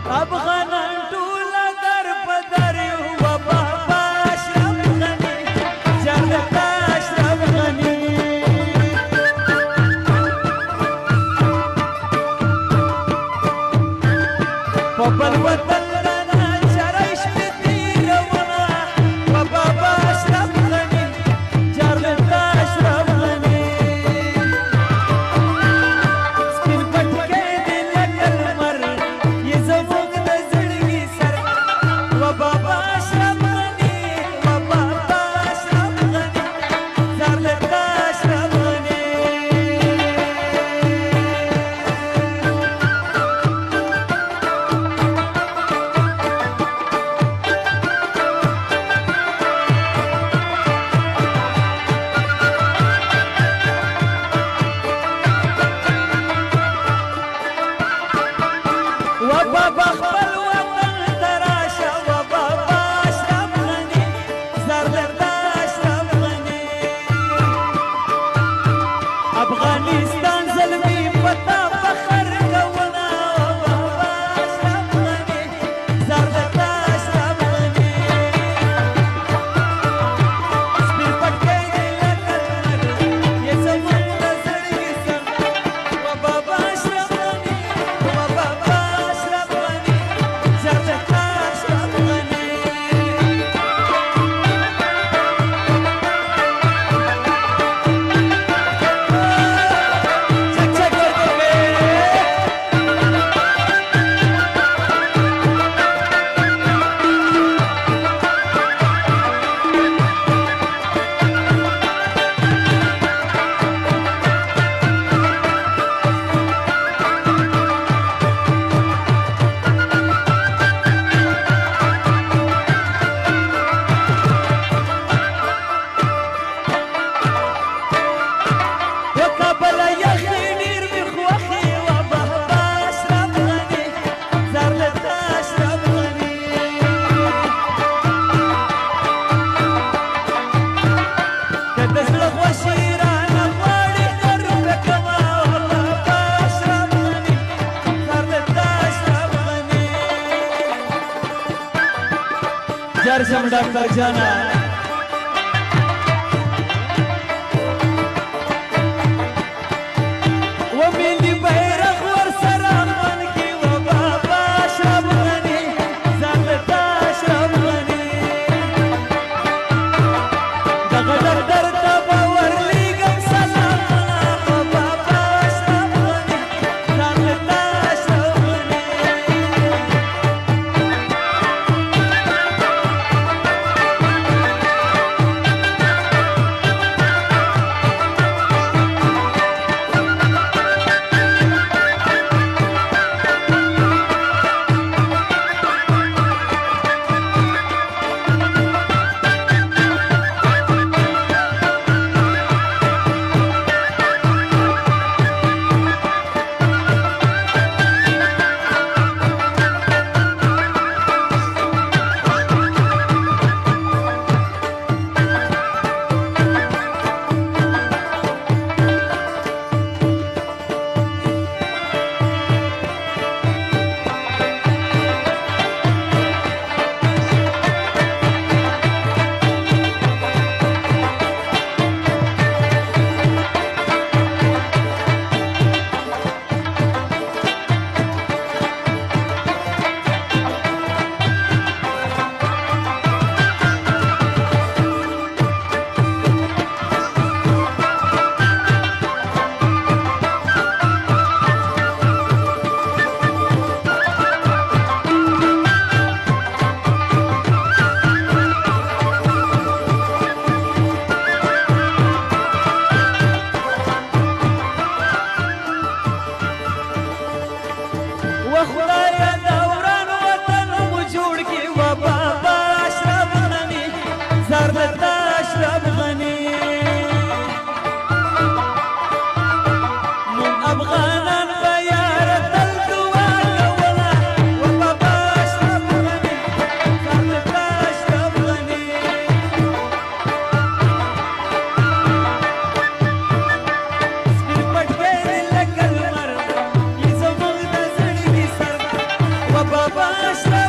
افغانان ټول در بدر یو بابا اشرف غنی جنت اشرف غنی په بل وطن نه چرایش تیرونه بابا اشرف غنی جنت اشرف غنی سپین پټکې دې لکه لمر یې زموږ د زړګي سر بابا اشرف غنی بابا اشرف غنی جنت اشرف غنی وبابا خپل وطن تراشه وبابا اشرف غنی زردرد اشرف غنی افغانستان زلمی پتا فخر کونا وبابا اشرف غنی زردرد اشرف غنی سپین پټکې دې لکه لمر یې زموږ د زړګي سر وبابا اشرف غنی وبابا اشرف غنی جنت اشرف غنی چک چک کرتے ہوئے وکابل یخی ډیر می خوښي وبابا اشرف غنی زردرد اشرف غنی که د زړه خوښي رانه غواړي درته کومه وبابا اشرف غنی زردرد اشرف غنی جرشم ډاکټر جانا وملي بیرغ ورسره خوند کړي وبابا اشرف غنی زردرد اشرف غنی دغه دفتر ته به ورلیږم سلامونه وبابا اشرف غنی زردرد اشرف غنی وخدایا د وران وطن مو جوړ کړي وبابا اشرف غنی زردرد اشرف غنی مون افغانان به یاره تل دعا کوله وبابا اشرف غنی زردرد اشرف غنی سپین پټکې دې لکه لمر یې زموږ د زړګي سر وبابا اشرف